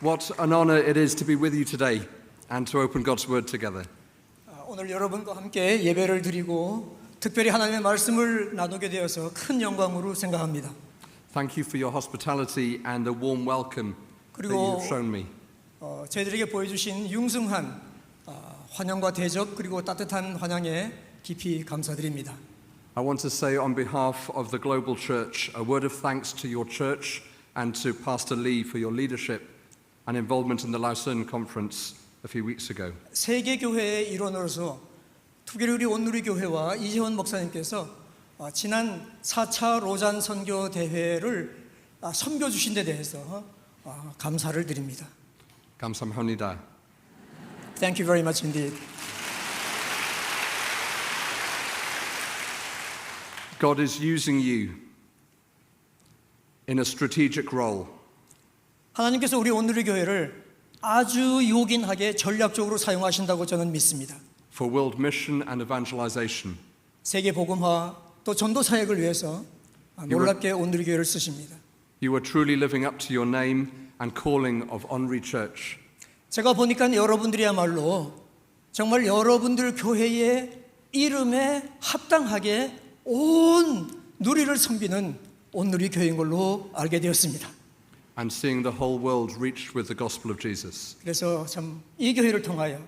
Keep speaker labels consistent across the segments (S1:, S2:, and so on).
S1: What an honor it is to be with you today and to open God's Word together.
S2: 오늘 여러분과 함께 예배를 드리고 특별히 하나님의 말씀을 나누게 되어서 큰 영광으로 생각합니다.
S1: Thank you for your hospitality and the warm welcome that you have shown me.
S2: 저희들에게 보여주신 융숭한 환영과 대접 그리고 따뜻한 환영에 깊이 감사드립니다.
S1: I want to say on behalf of the Global Church a word of thanks to your church and to Pastor Lee for your leadership and involvement in the Lausanne conference a few weeks ago.
S2: 세계 교회의 일원으로서 특별히 온누리 교회와 이재원 목사님께서 지난 4차 로잔 선교 대회를 섬겨 주신 데 대해서 감사를 드립니다.
S1: 감사합니다.
S2: Thank you very much indeed.
S1: God is using you in a strategic role.
S2: 하나님께서 우리 온누리 교회를 아주 요긴하게 전략적으로 사용하신다고 저는 믿습니다.
S1: For world mission and evangelization.
S2: 세계 복음화 또 전도 사역을 위해서 놀랍게 온누리 교회를 쓰십니다.
S1: You are truly living up to your name and calling of Onri Church.
S2: 제가 보니까 여러분들이야말로 정말 여러분들 교회의 이름에 합당하게 온 누리를 섬기는 온누리 교회인 걸로 알게 되었습니다.
S1: And seeing the whole world reached with the gospel of Jesus.
S2: 그래서 참 이 교회를 통하여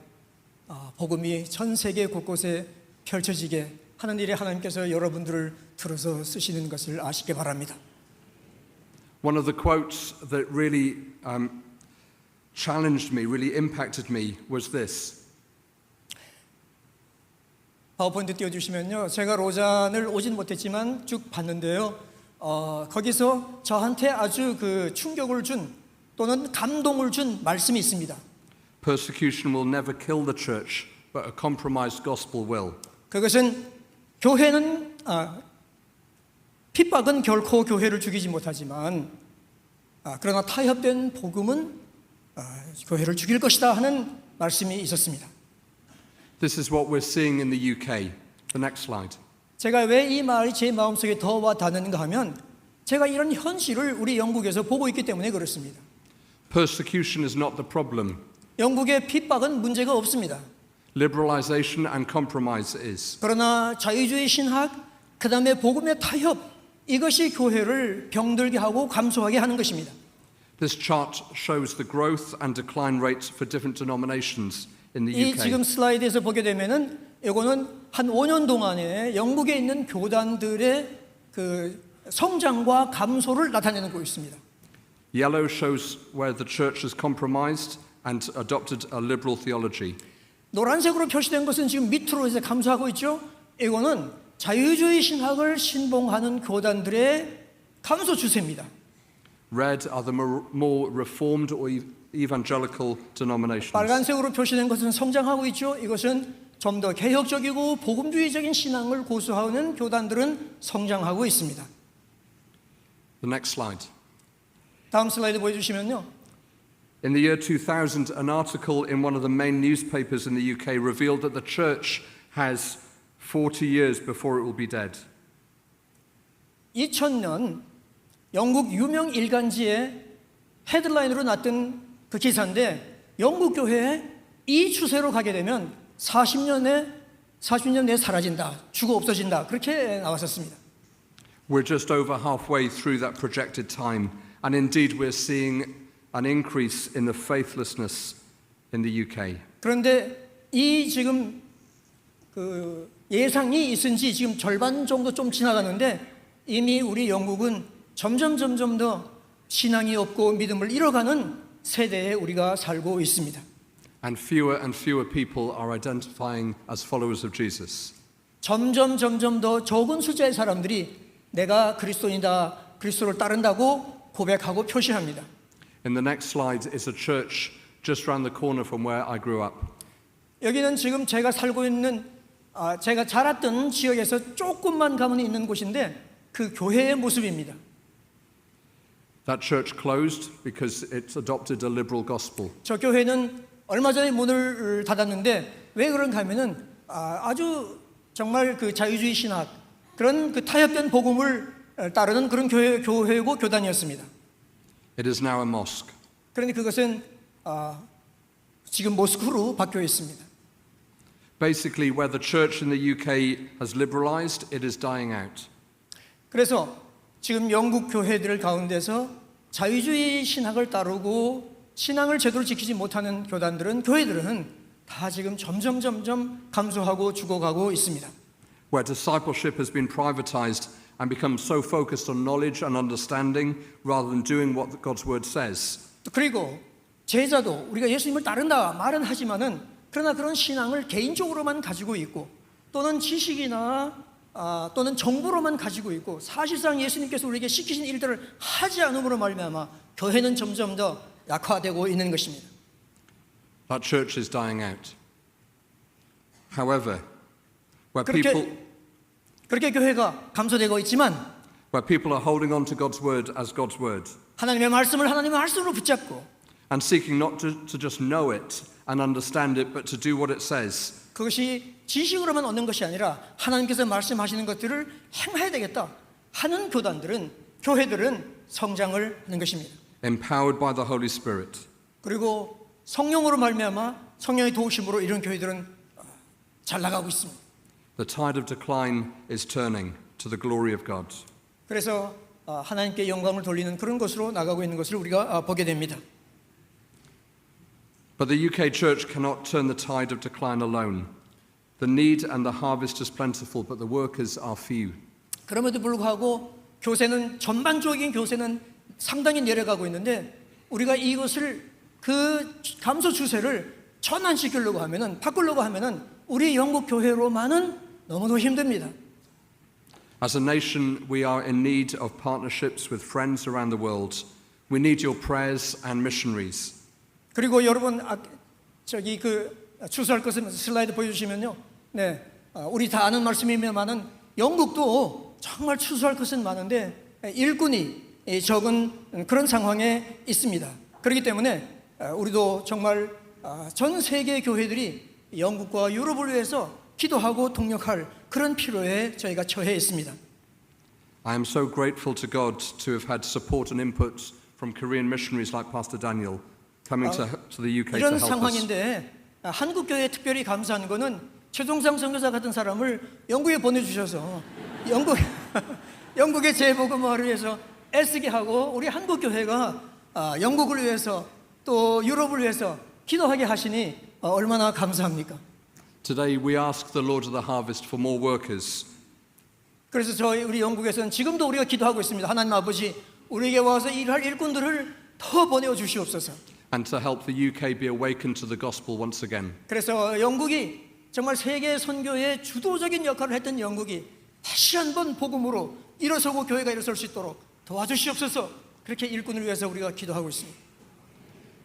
S2: 복음이 전 세계 곳곳에 펼쳐지게 하는 일에 하나님께서 여러분들을 들어서 쓰시는 것을 아시기 바랍니다.
S1: One of the quotes that really challenged me, really impacted me was this.
S2: 파워포인트 띄워주시면요. 제가 로잔을 오진 못했지만 쭉 봤는데요. 거기서 저한테 아주 그 충격을 준 또는 감동을 준 말씀이 있습니다.
S1: Persecution will never kill the church, but a compromised gospel will.
S2: 그것은 교회는 핍박은 결코 교회를 죽이지 못하지만 그러나 타협된 복음은 교회를 죽일 것이다 하는 말씀이 있었습니다.
S1: This is what we're seeing in the UK. The next slide.
S2: 제가 왜 이 말이 제 마음속에 더 와 닿는가 하면 제가 이런 현실을 우리 영국에서 보고 있기 때문에 그렇습니다.
S1: Persecution is not the problem.
S2: 영국의 핍박은 문제가 없습니다.
S1: Liberalization and compromise is.
S2: 그러나 자유주의 신학, 그 다음에 복음의 타협, 이것이 교회를 병들게 하고 감소하게 하는 것입니다.
S1: This chart shows the growth and decline rates for different denominations in the
S2: 이
S1: UK.
S2: 지금 슬라이드에서 보게 되면은 이거는 한 5년 동안에 영국에 있는 교단들의 그 성장과 감소를 나타내는 거 있습니다.
S1: Yellow shows where the church has compromised and adopted a liberal theology.
S2: 노란색으로 표시된 것은 지금 밑으로 이제 감소하고 있죠. 이거는 자유주의 신학을 신봉하는 교단들의 감소 추세입니다.
S1: Red are the more reformed or evangelical denominations.
S2: 빨간색으로 표시된 것은 성장하고 있죠. 이것은 좀 더 개혁적이고 복음주의적인 신앙을 고수하는 교단들은 성장하고 있습니다.
S1: The next slide.
S2: 다음 슬라이드 보여주시면요.
S1: In the year 2000, an article in one of the main newspapers in the UK revealed that the church has 40 years before it will be dead.
S2: 2000년 영국 유명 일간지에 헤드라인으로 났던 그 기사인데 영국 교회에 이 추세로 가게 되면 40년 내에 사라진다, 죽어 없어진다 그렇게 나왔었습니다.
S1: We're just over halfway through that projected time, and indeed we're seeing an increase in the faithlessness in the UK.
S2: 그런데 이 지금 그 예상이 있은 지 지금 절반 정도 좀 지나가는데 이미 우리 영국은 점점 더 신앙이 없고 믿음을 잃어가는 세대에 우리가 살고 있습니다.
S1: And fewer people are identifying as followers of Jesus.
S2: 점점 더 적은 숫자의 사람들이 내가 그리스도인이다, 그리스도를 따른다고 고백하고 표시합니다.
S1: In the next slide is a church just around the corner from where I grew up.
S2: 여기는 지금 제가 살고 있는 제가 자랐던 지역에서 조금만 가면 있는 곳인데 그 교회의 모습입니다.
S1: That church closed because it's adopted a liberal gospel.
S2: 저 교회는 얼마 전에 문을 닫았는데 왜 그런가 하면은 아주 정말 그 자유주의 신학 그런 그 타협된 복음을 따르는 그런 교회고 교단이었습니다.
S1: It is now a mosque.
S2: 그런데 그것은 지금 모스크로 바뀌어 있습니다.
S1: Basically, where the church in the UK has liberalized, it is dying out.
S2: 그래서 지금 영국 교회들 가운데서 자유주의 신학을 따르고 신앙을 제대로 지키지 못하는 교회들은 다 지금 점점 감소하고 죽어가고 있습니다.
S1: Where discipleship has been privatized and become so focused on knowledge and understanding rather than doing what God's word says.
S2: 그리고 제자도 우리가 예수님을 따른다 말은 하지만은 그러나 그런 신앙을 개인적으로만 가지고 있고 또는 지식이나 또는 정보로만 가지고 있고 사실상 예수님께서 우리에게 시키신 일들을 하지 않음으로 말미암아 교회는 점점 더 약화되고 있는 것입니다.
S1: That church is dying out. However, where
S2: 그렇게 교회가 감소되고 있지만
S1: people are holding on to God's word as God's word
S2: 하나님의 말씀을 하나님의 말씀으로 붙잡고
S1: and seeking not to just know it and understand it, but to do what it says,
S2: 그것이 지식으로만 얻는 것이 아니라 하나님께서 말씀하시는 것들을 행해야 되겠다 하는 교회들은 성장을 하는 것입니다.
S1: empowered by the Holy Spirit.
S2: 그리고 성령으로 말미암아 성령의 도우심으로 이런 교회들은 잘 나가고 있습니다.
S1: The tide of decline is turning to the glory of God.
S2: 그래서 하나님께 영광을 돌리는 그런 것으로 나가고 있는 것을 우리가 보게 됩니다.
S1: But the UK church cannot turn the tide of decline alone. The need and the harvest is plentiful, but the workers are few.
S2: 그럼에도 불구하고 전반적인 교세는 상당히 내려가고 있는데 우리가 이것을 그 감소 추세를 바꾸려고 하면은 우리 영국 교회로만은 너무도 힘듭니다.
S1: As a nation, we are in need of partnerships with friends around the world. We need your prayers and missionaries.
S2: 그리고 여러분 추수할 것은 슬라이드 보여주시면요. 네, 우리 다 아는 말씀이면만은 영국도 정말 추수할 것은 많은데 일꾼이 적은 그런 상황에 있습니다. 그렇기 때문에 우리도 정말 전 세계 교회들이 영국과 유럽을 위해서 기도하고 동력할 그런 필요에 저희가 처해 있습니다.
S1: I am so grateful to God to have had support and input from Korean missionaries like Pastor Daniel coming to the UK to
S2: 이런
S1: help us.
S2: 상황인데 한국 교회에 특별히 감사한 거는 최종상 선교사 같은 사람을 영국에 보내주셔서 영국의 재복음화를 위해서 애쓰게 하고 우리 한국 교회가 영국을 위해서 또 유럽을 위해서 기도하게 하시니 얼마나 감사합니까?
S1: Today we ask the Lord of the harvest for more workers.
S2: 그래서 우리 영국에서는 지금도 우리가 기도하고 있습니다. 하나님 아버지, 우리에게 와서 일할 일꾼들을 더 보내어 주시옵소서.
S1: And to help the UK be awakened to the gospel once again.
S2: 그래서 영국이 정말 세계 선교의 주도적인 역할을 했던 영국이 다시 한번 복음으로 일어서고 교회가 일어설 수 있도록 도와주시옵소서. 그렇게 일꾼을 위해서 우리가 기도하고 있습니다.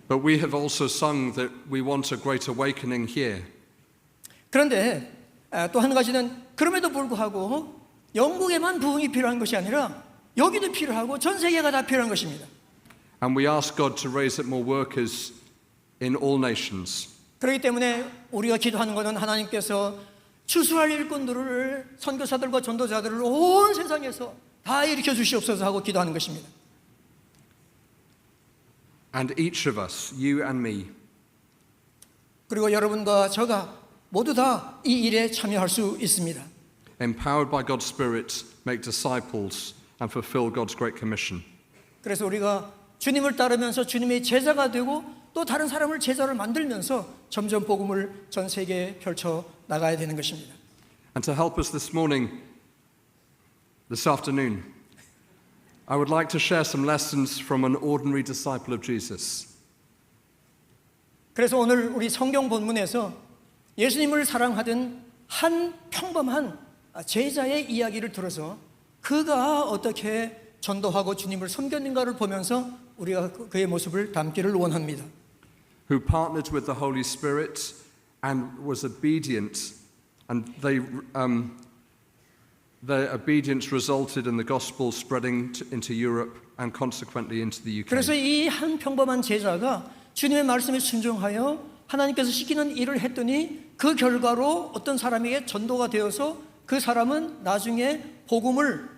S1: But we have also sung that we want a great awakening here.
S2: 그런데 또 한 가지는 그럼에도 불구하고 영국에만 부흥이 필요한 것이 아니라 여기도 필요하고 전 세계가 다 필요한 것입니다.
S1: And we ask God to raise up more workers in all nations.
S2: 그렇기 때문에 우리가 기도하는 것은 하나님께서 추수할 일꾼들을 선교사들과 전도자들을 온 세상에서 다 일으켜 주시옵소서 하고 기도하는 것입니다.
S1: And each of us, you and me,
S2: 그리고 여러분과 저가 모두 다 이 일에 참여할 수 있습니다.
S1: empowered by God's Spirit, make disciples and fulfill God's great commission.
S2: 그래서 우리가 주님을 따르면서 주님의 제자가 되고 또 다른 사람을 제자를 만들면서 점점 복음을 전 세계에 펼쳐 나가야 되는 것입니다.
S1: And to help us this afternoon, I would like to share some lessons from an ordinary disciple of Jesus.
S2: 그래서 오늘 우리 성경 본문에서 예수님을 사랑하던 한 평범한 제자의 이야기를 들어서 그가 어떻게 전도하고 주님을 섬겼는가를 보면서 우리가 그의 모습을 담기를 원합니다.
S1: Who partnered with the Holy Spirit and was obedient, and their obedience resulted in the gospel spreading into Europe and consequently into the UK.
S2: 그래서 이 한 평범한 제자가 주님의 말씀에 순종하여 하나님께서 시키는 일을 했더니 그 결과로 어떤 사람에게 전도가 되어서 그 사람은 나중에 복음을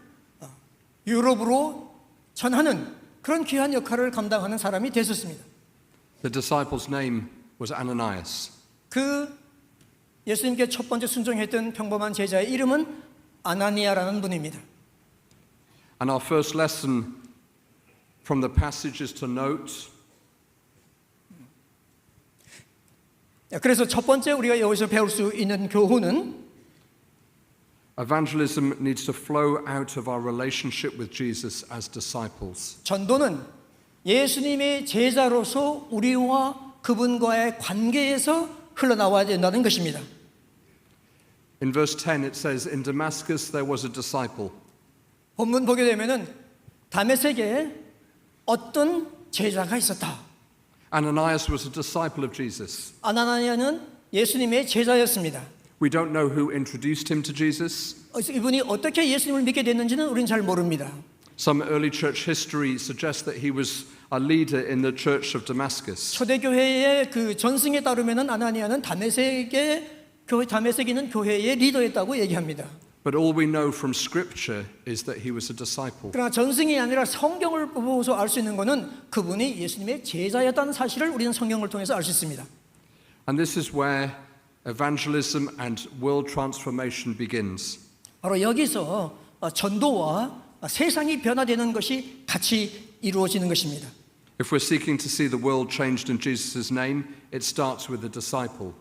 S2: 유럽으로 전하는 그런 귀한 역할을 감당하는 사람이 됐었습니다.
S1: The disciple's name was Ananias.
S2: 그 예수님께 첫 번째 순종했던 평범한 제자의 이름은 아나니아라는 분입니다.
S1: And our first lesson from the passage is to note
S2: 그래서 첫 번째 우리가 여기서 배울 수 있는 교훈은
S1: evangelism needs to flow out of our relationship with Jesus as disciples.
S2: 전도는 예수님의 제자로서 우리와 그분과의 관계에서 흘러나와야 된다는 것입니다.
S1: In verse 10 it says, In Damascus there was a disciple.
S2: 본문 보게 되면은 다메섹에 어떤 제자가 있었다.
S1: Ananias was a disciple of Jesus.
S2: 아나니아는 예수님의 제자였습니다.
S1: We don't know who introduced him to Jesus.
S2: 이분이 어떻게 예수님을 믿게 됐는지는 우리는 잘 모릅니다.
S1: Some early church history suggests that he was a leader in the church of Damascus.
S2: 초대교회의 그 전승에 따르면은 아나니아는 다메섹에 있는 교회의 리더였다고 얘기합니다.
S1: But all we know from Scripture is that he was a disciple.
S2: 그러나 전승이 아니라 성경을 보고서 알 수 있는 것은 그분이 예수님의 제자였다는 사실을 우리는 성경을 통해서 알 수 있습니다.
S1: And this is where evangelism and world transformation begins.
S2: 바로 여기서 전도와 세상이 변화되는 것이 같이 이루어지는 것입니다.
S1: If we're seeking to see the world changed in Jesus' name, it starts with a disciple.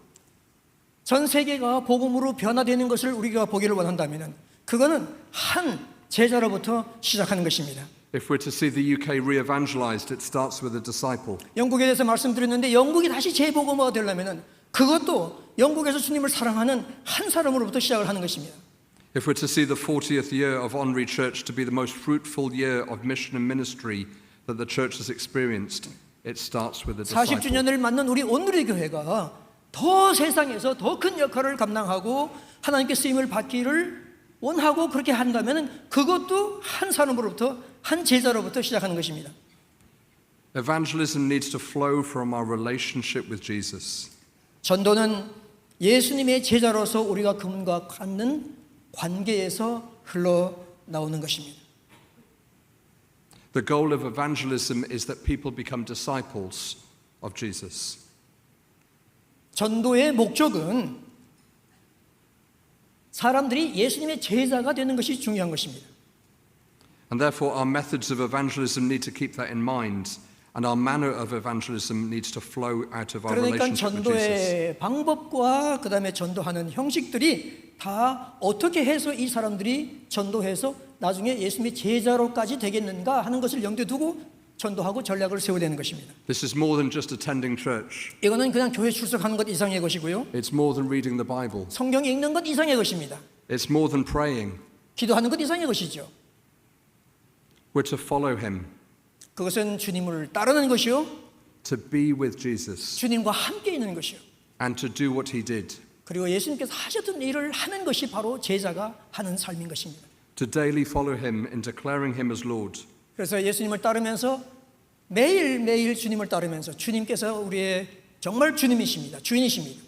S2: 전 세계가 복음으로 변화되는 것을 우리가 보기를 원한다면 그거는 한 제자로부터 시작하는 것입니다.
S1: If we're to see the UK re-evangelized, it starts with a disciple.
S2: 영국에 대해서 말씀드렸는데 영국이 다시 재복음화가 되려면 그것도 영국에서 주님을 사랑하는 한 사람으로부터 시작을 하는 것입니다.
S1: If we're to see the 40th year of Henri Church to be the most fruitful year of mission and ministry that the church has experienced, it starts with a disciple.
S2: 40주년을 맞는 우리 온누리 교회가 더 세상에서 더 큰 역할을 감당하고 하나님께 쓰임을 받기를 원하고 그렇게 한다면 그것도 한 사람으로부터 한 제자로부터 시작하는 것입니다.
S1: Evangelism needs to flow from our relationship with Jesus.
S2: 전도는 예수님의 제자로서 우리가 그분과 갖는 관계에서 흘러나오는 것입니다.
S1: The goal of evangelism is that people become disciples of Jesus.
S2: 전도의 목적은 사람들이 예수님의 제자가 되는 것이 중요한 것입니다.
S1: And therefore our methods of evangelism need to keep that in mind, and our manner of evangelism needs to flow out of our
S2: 그러니까
S1: relationship with Jesus.
S2: 전도의 방법과 그다음에 전도하는 형식들이 다 어떻게 해서 이 사람들이 전도해서 나중에 예수님의 제자로까지 되겠는가 하는 것을 염두에 두고 전도하고 전략을 세워야 되는 것입니다.
S1: This is more than just attending church.
S2: 이거는 그냥 교회 출석하는 것 이상의 것이고요.
S1: It's more than reading the Bible.
S2: 성경 읽는 것 이상의 것입니다.
S1: It's more than praying.
S2: 기도하는 것 이상의 것이죠.
S1: We're to follow him,
S2: 그것은 주님을 따르는 것이요.
S1: to be with Jesus,
S2: 주님과 함께 있는 것이요.
S1: and to do what he did,
S2: 그리고 예수님께서 하셨던 일을 하는 것이 바로 제자가 하는 삶인 것입니다.
S1: to daily follow him in declaring him as Lord.
S2: 그래서 예수님을 따르면서 매일매일 주님을 따르면서 주님께서 우리의 정말 주님이십니다. 주인이십니다.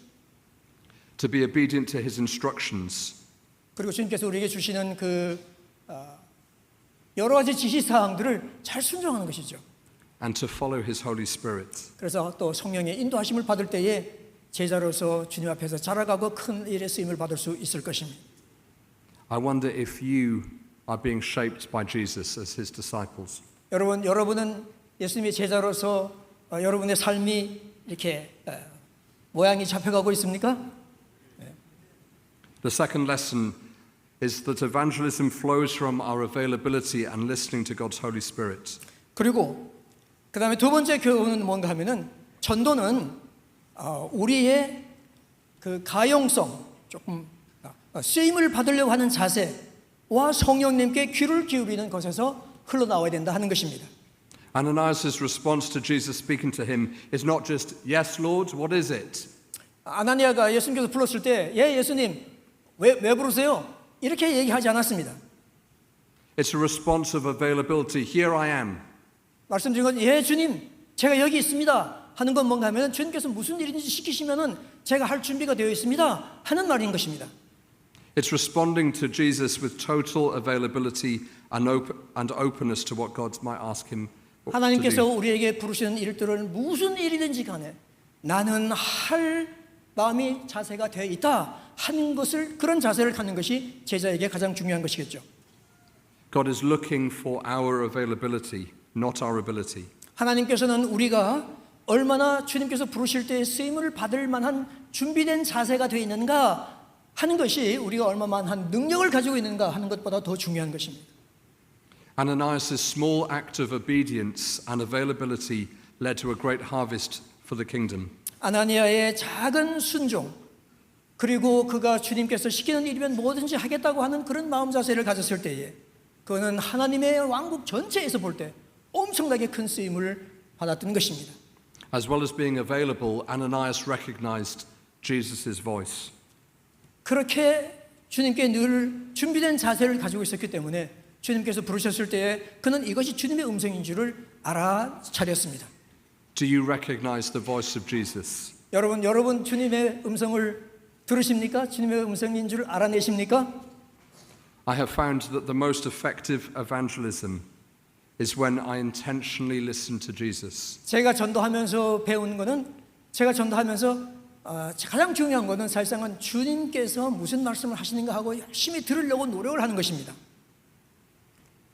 S1: To be obedient to his instructions,
S2: 그리고 주님께서 우리에게 주시는 그 여러 가지 지시사항들을 잘 순종하는 것이죠.
S1: and to follow his Holy Spirit.
S2: 그래서 또 성령의 인도하심을 받을 때에 제자로서 주님 앞에서 자라가고 큰 일에 쓰임을 받을 수 있을 것입니다.
S1: I wonder if you are being shaped by Jesus as his disciples.
S2: 여러분은 예수님의 제자로서 여러분의 삶이 이렇게 모양이 잡혀가고 있습니까?
S1: The second lesson is that evangelism flows from our availability and listening to God's Holy Spirit.
S2: 그리고 그 다음에 두 번째 교훈은 뭔가 하면은 전도는 우리의 그 가용성, 조금 쓰임을 받으려고 하는 자세와 성령님께 귀를 기울이는 것에서 흘러나와야 된다 하는 것입니다.
S1: Ananias' response to Jesus speaking to him is not just, yes, Lord, what is it?
S2: 아나니아가 예수님께서 불렀을 때, 예, 예수님, 왜 부르세요? 이렇게 얘기하지 않았습니다.
S1: It's a response of availability. Here I am.
S2: 말씀드린 건, 예, 주님, 제가 여기 있습니다. 하는 건 뭔가 하면 주님께서 무슨 일인지 시키시면은 제가 할 준비가 되어 있습니다. 하는 말인 것입니다.
S1: It's responding to Jesus with total availability and openness to what God might ask him
S2: 하나님께서 우리에게 부르시는 일들을 무슨 일이든지 간에 나는 할 마음이 자세가 되어 있다 하는 것을, 그런 자세를 갖는 것이 제자에게 가장 중요한 것이겠죠.
S1: God is looking for our availability, not our ability.
S2: 하나님께서는 우리가 얼마나 주님께서 부르실 때 쓰임을 받을 만한 준비된 자세가 되어 있는가 하는 것이 우리가 얼마만한 능력을 가지고 있는가 하는 것보다 더 중요한 것입니다.
S1: Ananias' small act of obedience and availability led to a great harvest for the kingdom.
S2: 아나니아의 작은 순종, 그리고 그가 주님께서 시키는 일이면 뭐든지 하겠다고 하는 그런 마음 자세를 가졌을 때에 그는 하나님의 왕국 전체에서 볼 때 엄청나게 큰 쓰임을 받았던 것입니다.
S1: As well as being available, Ananias recognized Jesus' voice.
S2: 그렇게 주님께 늘 준비된 자세를 가지고 있었기 때문에 주님께서 부르셨을 때에 그는 이것이 주님의 음성인 줄을 알아차렸습니다.
S1: Do you recognize the voice of Jesus?
S2: 여러분 주님의 음성을 들으십니까? 주님의 음성인 줄 알아내십니까?
S1: I have found that the most effective evangelism is when I intentionally listen to Jesus.
S2: 제가 전도하면서 배운 거는, 제가 전도하면서 가장 중요한 거는 사실상은 주님께서 무슨 말씀을 하시는가 하고 열심히 들으려고 노력을 하는 것입니다.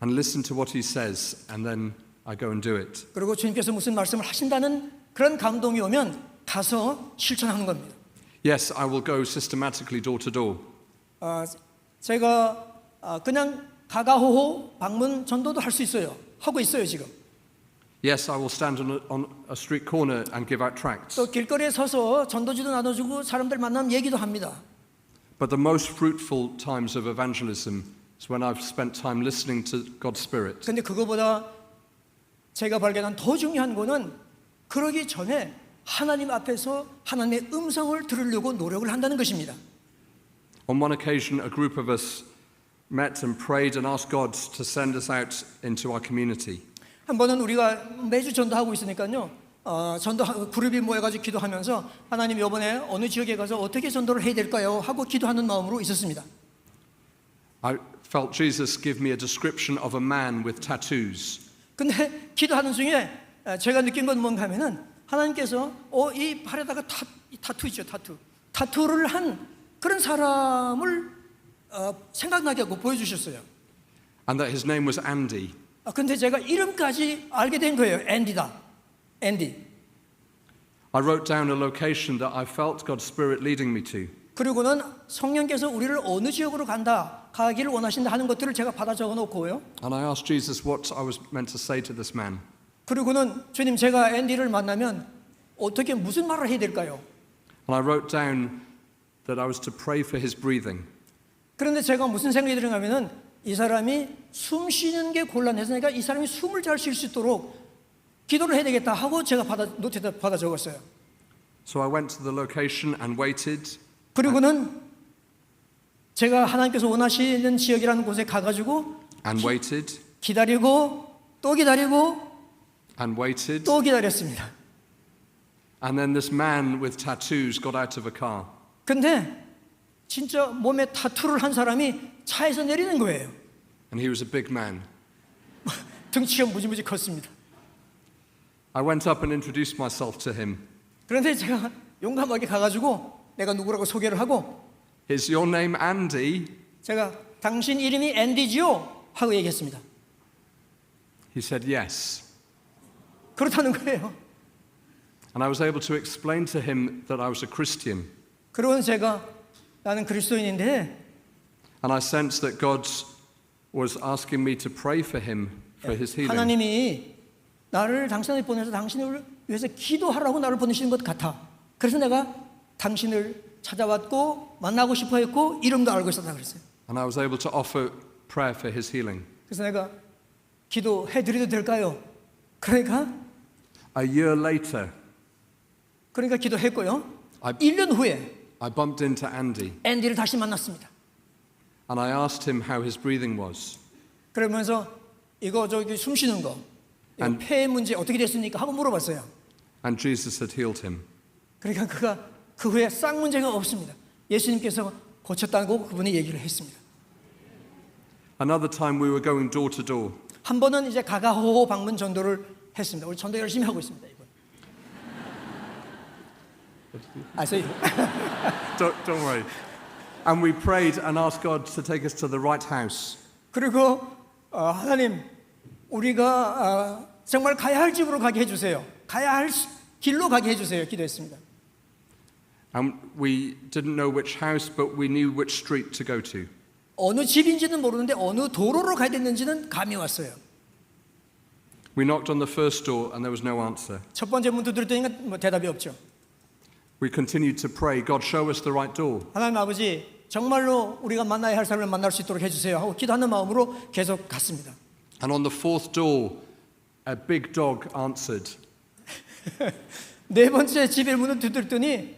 S1: And listen to what he says, and then I go and do it.
S2: 그리고 주님께서 무슨 말씀을 하신다는 그런 감동이 오면 가서 실천하는 겁니다.
S1: Yes, I will go systematically door to door.
S2: 제가 그냥 가가호호 방문 전도도 할 수 있어요. 하고 있어요 지금.
S1: Yes, I will stand on a street corner and give out tracts.
S2: 또 길거리에 서서 전도지도 나눠주고 사람들 만나면 얘기도 합니다.
S1: But the most fruitful times of evangelism is when I've spent time listening to God's Spirit.
S2: 근데 그거보다 제가 발견한 더 중요한 거는 그러기 전에 하나님 앞에서 하나님의 음성을 들으려고 노력을 한다는 것입니다.
S1: On one occasion, a group of us met and prayed and asked God to send us out into our community.
S2: 한 번은 우리가 매주 전도하고 있으니까요. 전도 그룹이 모여가지고 기도하면서 하나님 이번에 어느 지역에 가서 어떻게 전도를 해야 될까요? 하고 기도하는 마음으로 있었습니다.
S1: I felt Jesus give me a description of a man with tattoos.
S2: 근데 기도하는 중에 제가 느낀 건 뭔가 하면은 하나님께서 이 팔에다가 타투 있죠, 타투를 한 그런 사람을 생각나게 하고 보여주셨어요.
S1: And that his name was Andy.
S2: 근데 제가 이름까지 알게 된 거예요. 앤디다. 앤디.
S1: I wrote down a location that I felt God's Spirit leading me to.
S2: 그리고는 성령께서 우리를 어느 지역으로 가기를 원하신다 하는 것들을 제가 받아 적어 놓고요.
S1: And I asked Jesus what I was meant to say to this man.
S2: 그리고는 주님, 제가 앤디를 만나면 어떻게 무슨 말을 해야 될까요?
S1: And I wrote down that I was to pray for his breathing.
S2: 그런데 제가 무슨 생각이 들었냐면은 이 사람이 숨 쉬는 게 곤란해서 내가 이 사람이 숨을 잘 쉴 수 있도록 기도를 해야 되겠다 하고 제가 노트에다 받아 적었어요.
S1: So I went to the location and waited.
S2: 그리고는 제가 하나님께서 원하시는 지역이라는 곳에 가가지고
S1: And waited.
S2: 기다리고 또 기다리고
S1: And waited.
S2: 또 기다렸습니다.
S1: And then this man with tattoos got out of a car.
S2: 근데 진짜 몸에 타투를 한 사람이 차에서 내리는 거예요.
S1: And he was a big man.
S2: 등치가 무지무지 컸습니다.
S1: I went up and introduced myself to him.
S2: 그런데 제가 용감하게 가가지고 내가 누구라고 소개를 하고
S1: Is your name Andy?
S2: 제가 당신 이름이 앤디지요? 하고 얘기했습니다.
S1: He said yes.
S2: 그렇다는 거예요.
S1: And I was able to explain to him that I was a Christian.
S2: 그러고는 제가 나는 그리스도인인데
S1: And I sensed that God was asking me to pray for him for his healing.
S2: 하나님이 나를 당신에게 보내서 당신을 위해서 기도하라고 나를 보내시는 것 같아. 그래서 내가 당신을 찾아왔고 만나고 싶어 했고 이름도 알고 있었다 그랬어요.
S1: And I was able to offer prayer for his healing.
S2: 그래서 내가 기도해 드려도 될까요? 그러니까
S1: A year later,
S2: 기도했고요. 1년 후에
S1: I bumped into Andy
S2: 앤디를 다시 만났습니다.
S1: and I asked him how his breathing was.
S2: 그러면서 이거 저기 숨 쉬는 거 폐 문제 어떻게 됐습니까? 하고 물어봤어요.
S1: And Jesus had healed him.
S2: 그러니까 그가 그 후에 싹 문제가 없습니다. 예수님께서 고쳤다고 그분이 얘기를 했습니다.
S1: Another time we were going door to door.
S2: 한 번은 이제 가가호호 방문 전도를 했습니다. 우리 전도 열심히 하고 있습니다. 이번.
S1: Don't worry. And we prayed and asked God to take us to the right house.
S2: 그리고 하나님 우리가 정말 가야 할 집으로 가게 해주세요. 가야 할 길로 가게 해주세요. 기도했습니다.
S1: And we didn't know which house, but we knew which street to go to.
S2: 어느 집인지는 모르는데 어느 도로로 가야 됐는지는 감이 왔어요.
S1: We knocked on the first door and there was no answer.
S2: 첫 번째 문 두드렸더니 뭐 대답이 없죠.
S1: We continued to pray, God, show us the right door.
S2: 하나님 아버지 정말로 우리가 만나야 할 사람을 만날 수 있도록 해주세요 하고 기도하는 마음으로 계속 갔습니다.
S1: And on the fourth door, a big dog answered.
S2: 네 번째 집의 문을 두드렸더니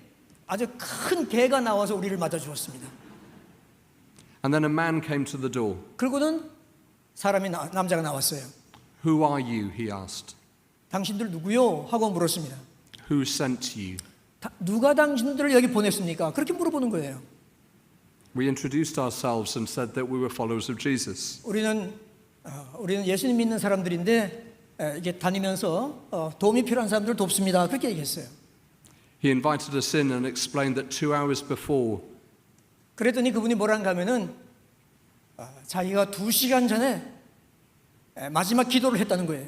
S2: 아주 큰 개가 나와서 우리를 맞아주었습니다.
S1: And then a man came to the door.
S2: 그리고는 남자가 나왔어요.
S1: Who are you? He asked.
S2: 당신들 누구요? 하고 물었습니다.
S1: Who sent you?
S2: 누가 당신들을 여기 보냈습니까? 그렇게 물어보는 거예요.
S1: We introduced ourselves and said that we were followers of Jesus.
S2: 우리는 예수님 믿는 사람들인데 이게 다니면서 도움이 필요한 사람들 돕습니다. 그렇게 얘기했어요.
S1: He invited us in and explained that 2 hours before,
S2: 그랬더니 그분이 뭐란가 하면은 자기가 2시간 전에 마지막 기도를 했다는 거예요.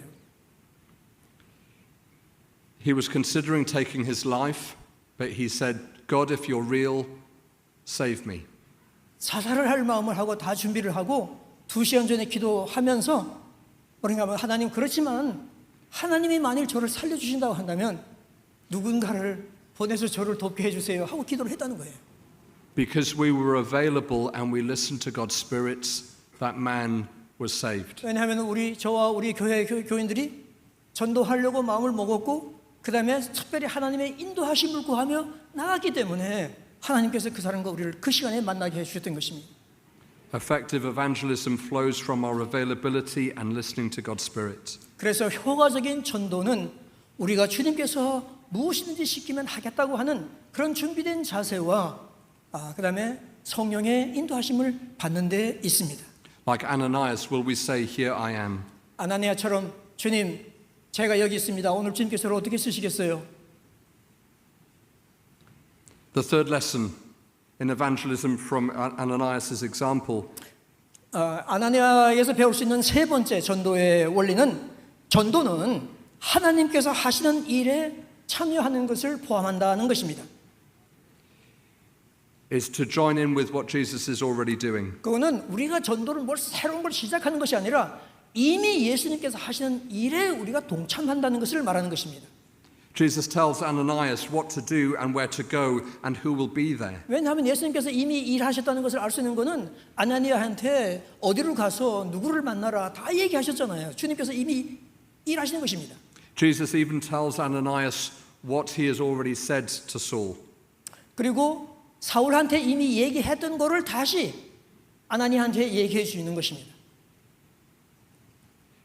S1: he was considering taking his life, but he said, God, if you're real, save me.
S2: 자살을 할 마음을 하고 다 준비를 하고 2시간 전에 기도하면서 그런가 하면 하나님 그렇지만 하나님이 만일 저를 살려주신다고 한다면 누군가를 보내서 저를 돕게 해주세요 하고 기도를 했다는 거예요.
S1: Because we were available and we listened to God's Spirit, that man was saved.
S2: 왜냐하면 저와 우리 교회 교인들이 전도하려고 마음을 먹었고 그 다음에 특별히 하나님의 인도하심을 구하며 나갔기 때문에 하나님께서 그 사람과 우리를 그 시간에 만나게 해주셨던 것입니다.
S1: Effective evangelism flows from our availability and listening to God's Spirit.
S2: 그래서 효과적인 전도는 우리가 주님께서 무엇이든지 시키면 하겠다고 하는 그런 준비된 자세와 그 다음에 성령의 인도하심을 받는 데 있습니다.
S1: Like Ananias, will we say, Here I am?
S2: 아나니아처럼 주님, 제가 여기 있습니다. 오늘 주님께서 저를 어떻게 쓰시겠어요?
S1: The third lesson in evangelism from Ananias' example
S2: 아나니아에서 배울 수 있는 세 번째 전도의 원리는 전도는 하나님께서 하시는 일에 참여하는 것을 포함한다는 것입니다.
S1: is to join in with what Jesus is already doing.
S2: 그거는 우리가 전도를 새로운 걸 시작하는 것이 아니라 이미 예수님께서 하시는 일에 우리가 동참한다는 것을 말하는 것입니다.
S1: Jesus tells Ananias what to do and where to go and who will be there.
S2: 왜냐하면 예수님께서 이미 일하셨다는 것을 알 수 있는 것은 아나니아한테 어디로 가서 누구를 만나라 다 얘기하셨잖아요. 주님께서 이미 일하시는 것입니다.
S1: Jesus even tells Ananias what he has already said to Saul.
S2: 그리고 사울한테 이미 얘기했던 거를 다시 아나니아한테 얘기해 주는 것입니다.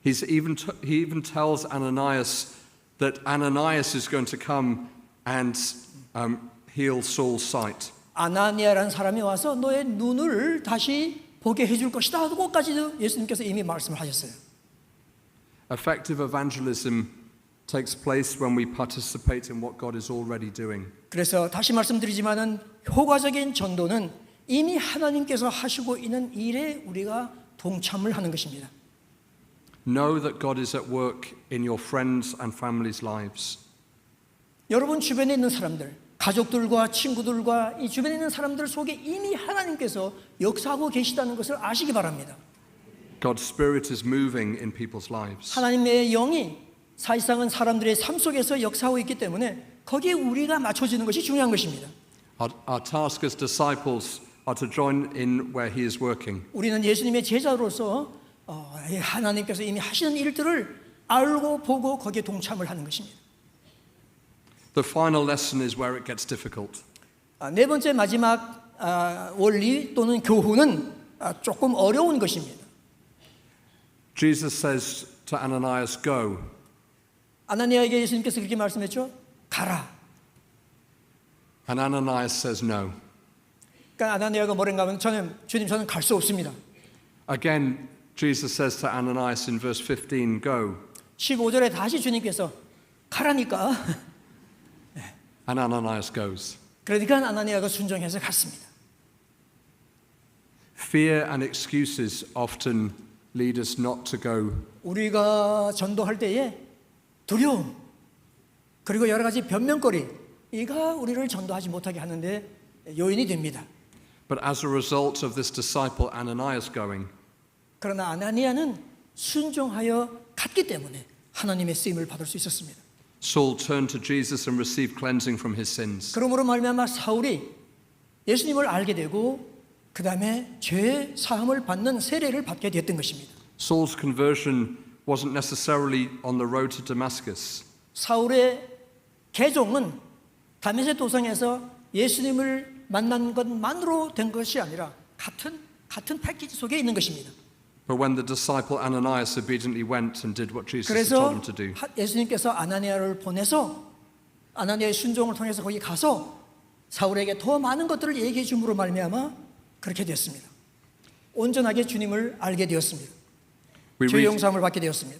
S1: He even tells Ananias that Ananias is going to come and heal Saul's sight.
S2: 아나니아라는 사람이 와서 너의 눈을 다시 보게 해줄 것이다 하고까지도 예수님께서 이미 말씀을 하셨어요.
S1: Effective evangelism takes place when we participate in what God is already doing.
S2: 그래서 다시 말씀드리지만은 효과적인 전도는 이미 하나님께서 하시고 있는 일에 우리가 동참을 하는 것입니다.
S1: Know that God is at work in your friends and families' lives.
S2: 여러분 주변에 있는 사람들, 가족들과 친구들과 이 주변에 있는 사람들 속에 이미 하나님께서 역사하고 계시다는 것을 아시기 바랍니다.
S1: God's Spirit is moving in people's lives.
S2: 하나님의 영이 사실상은 사람들의 삶 속에서 역사하고 있기 때문에 거기에 우리가 맞춰지는 것이 중요한 것입니다.
S1: Our task as disciples are to join in where He is working.
S2: 우리는 예수님의 제자로서 하나님께서 이미 하시는 일들을 알고 보고 거기에 동참을 하는 것입니다.
S1: The final lesson is where it gets difficult.
S2: 네 번째 마지막 원리 또는 교훈은 조금 어려운 것입니다.
S1: Jesus says to Ananias, go.
S2: 아나니아에게 예수님께서 그렇게 말씀했죠. 가라.
S1: And Ananias says no.
S2: 그러니까 아나니아가 뭐랬가 하면 주님 저는 갈 수 없습니다.
S1: Again, Jesus says to Ananias in verse 15, go.
S2: 15절에 다시 주님께서 가라니까.
S1: And Ananias goes.
S2: 그러니까 아나니아가 순종해서 갔습니다.
S1: Fear and excuses often lead us not to go.
S2: 우리가 전도할 때에 두려움 그리고 여러 가지 변명거리 이가 우리를 전도하지 못하게 하는데 요인이 됩니다.
S1: But as a result of this disciple Ananias going,
S2: 그러나 아나니아는 순종하여 갔기 때문에 하나님의 쓰임을 받을 수 있었습니다.
S1: Saul turned to Jesus and received cleansing from his sins.
S2: 그러므로 말미암아 사울이 예수님을 알게 되고 그 다음에 죄 사함을 받는 세례를 받게 됐던 것입니다.
S1: Saul's conversion wasn't necessarily on the road to Damascus.
S2: 사울의 개종은 다메섹 도상에서 예수님을 만난 것만으로 된 것이 아니라 같은 패키지 속에 있는 것입니다.
S1: But when the disciple Ananias obediently went and did what Jesus had
S2: 그래서
S1: told him to do,
S2: 예수님께서 아나니아를 보내서 아나니아의 순종을 통해서 거기 가서 사울에게 더 많은 것들을 얘기해 줌으로 말미암아 그렇게 됐습니다. 온전하게 주님을 알게 되었습니다. 죄 용서함을 받게 되었습니다.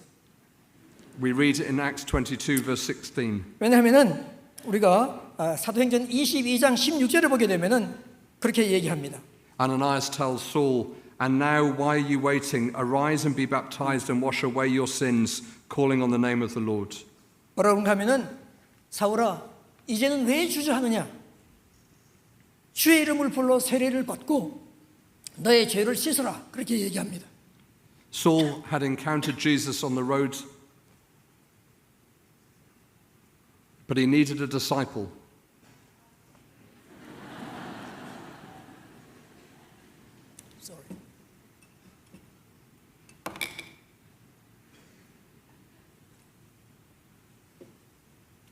S1: we read in Acts 22 verse 16.
S2: 왜냐하면은 우리가 사도행전 22장 16절을 보게 되면은 그렇게 얘기합니다.
S1: Ananias tells Saul, "And now why are you waiting? Arise and be baptized and wash away your sins, calling on the name of the Lord."
S2: 뭐라고 하면은 사울아 이제는 왜 주저하느냐? 주의 이름을 불러 세례를 받고 너의 죄를 씻으라. 그렇게 얘기합니다.
S1: Saul had encountered Jesus on the road, but he needed a disciple.
S2: Sorry.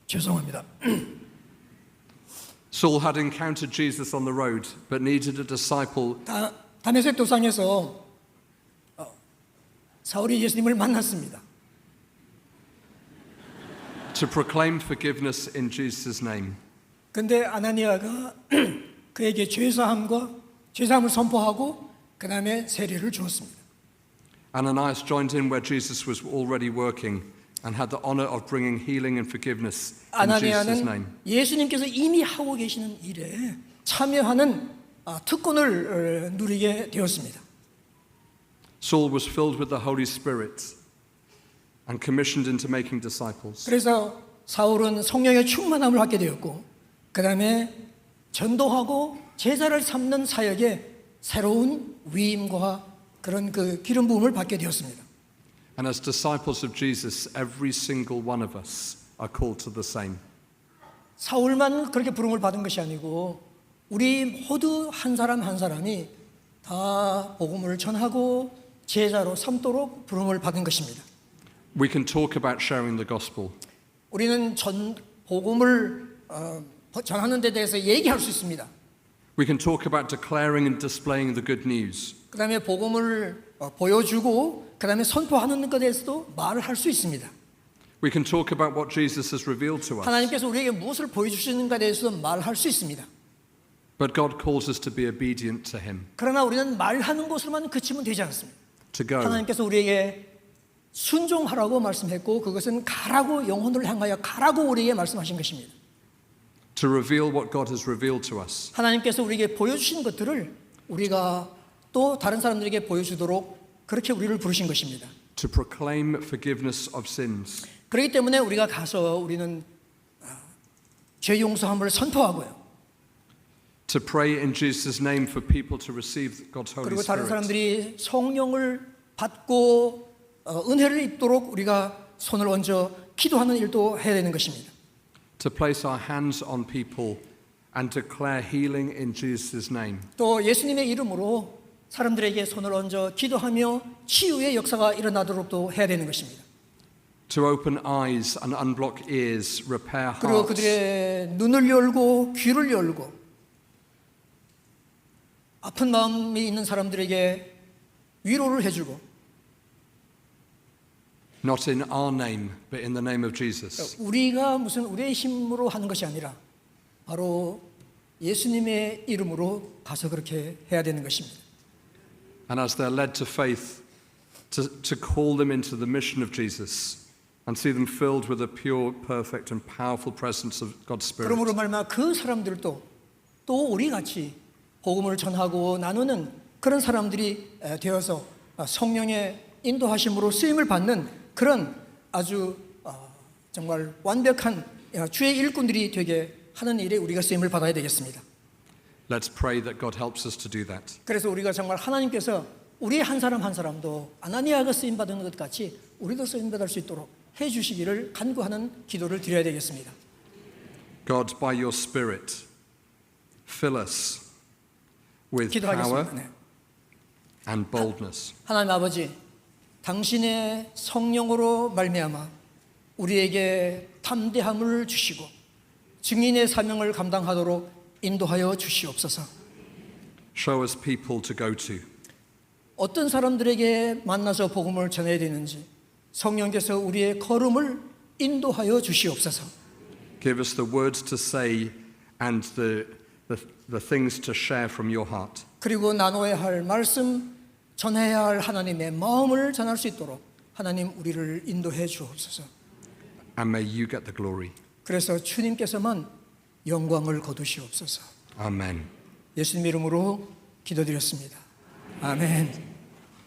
S2: 죄송합니다.
S1: Saul had encountered Jesus on the road, but needed a disciple.
S2: 다메섹 도상에서 사울이 예수님을 만났습니다.
S1: To proclaim forgiveness in Jesus' name.
S2: 근데 아나니아가 그에게 죄사함을 선포하고 그 다음에 세례를 주었습니다.
S1: Ananias joined in where Jesus was already working and had the honor of bringing healing and forgiveness in Jesus' name.
S2: 아나니아는 예수님께서 이미 하고 계시는 일에 참여하는 특권을 누리게 되었습니다.
S1: Saul was filled with the Holy Spirit and commissioned into making disciples.
S2: 그래서 사울은 성령의 충만함을 받게 되었고 그 다음에 전도하고 제자를 삼는 사역에 새로운 위임과 그런 그 기름 부음을 받게 되었습니다.
S1: And as disciples of Jesus, every single one of us are called to the same.
S2: 사울만 그렇게 부름을 받은 것이 아니고 우리 모두 한 사람 한 사람이 다 복음을 전하고 제자로 삼도록 부름을 받은 것입니다.
S1: We can talk about sharing the gospel.
S2: 우리는 복음을 전하는 데 대해서 얘기할 수 있습니다.
S1: We can talk about declaring and displaying the good news.
S2: 그 다음에 복음을 보여주고 그 다음에 선포하는 것에 대해서도 말을 할 수 있습니다.
S1: We can talk about what Jesus has revealed to us.
S2: 하나님께서 우리에게 무엇을 보여주시는가에 대해서도 말할 수 있습니다.
S1: But God calls us to be obedient to Him,
S2: 그러나 우리는 말하는 것으로만 그치면 되지 않습니다.
S1: to go,
S2: 하나님께서 우리에게 순종하라고 말씀했고 그것은 가라고 영혼을 향하여 가라고 우리에게 말씀하신 것입니다.
S1: to reveal what God has revealed to us.
S2: 하나님께서 우리에게 보여주신 것들을 우리가 또 다른 사람들에게 보여주도록 그렇게 우리를 부르신 것입니다.
S1: To proclaim forgiveness of sins,
S2: 그렇기 때문에 우리가 가서 우리는 죄 용서함을 선포하고요.
S1: to pray in Jesus' name for people to receive God's Holy
S2: 그리고 다른
S1: Spirit,
S2: 사람들이 성령을 받고 은혜를 입도록 우리가 손을 얹어 기도하는 일도 해야 되는 것입니다.
S1: to place our hands on people and declare healing in Jesus' name,
S2: 또 예수님의 이름으로 사람들에게 손을 얹어 기도하며 치유의 역사가 일어나도록도 해야 되는 것입니다.
S1: to open eyes and unblock ears, repair
S2: 그리고
S1: hearts,
S2: 그들의 눈을 열고 귀를 열고 아픈 마음이 있는 사람들에게 위로를 해주고
S1: not in our name, but in the name of Jesus.
S2: 우리가 무슨 우리의 힘으로 하는 것이 아니라 바로 예수님의 이름으로 가서 그렇게 해야 되는 것입니다.
S1: And as they're led to faith, to call them into the mission of Jesus. and see them filled with the pure, perfect, and powerful presence of God's Spirit.
S2: 그러므로 말미암아 그 사람들도 또 우리 같이 복음을 전하고 나누는 그런 사람들이 되어서 성령의 인도하심으로 쓰임을 받는 그런 아주 정말 완벽한 주의 일꾼들이 되게 하는 일에 우리가 쓰임을 받아야 되겠습니다.
S1: Let's pray that God helps us to do that.
S2: 그래서 우리가 정말 하나님께서 우리 한 사람 한 사람도 아나니아가 쓰임 받은 것 같이 우리도 쓰임 받을 수 있도록 해 주시기를 간구하는 기도를 드려야 되겠습니다.
S1: God, by your Spirit, fill us with
S2: 기도하겠습니다.
S1: power
S2: 네.
S1: and boldness.
S2: 하나님 아버지, 당신의 성령으로 말미암아 우리에게 담대함을 주시고 증인의 사명을 감당하도록 인도하여 주시옵소서.
S1: Show us people to go to.
S2: 어떤 사람들에게 만나서 복음을 전해야 되는지 성령께서 우리의 걸음을 인도하여 주시옵소서.
S1: Give us the words to say and the things to share from your heart.
S2: 그리고 나눠야 할 말씀, 전해야 할 하나님의 마음을 전할 수 있도록 하나님 우리를 인도해 주옵소서.
S1: And may you get the glory.
S2: 그래서 주님께서만 영광을 거두시옵소서.
S1: Amen.
S2: 예수님 이름으로 기도드렸습니다. 아멘.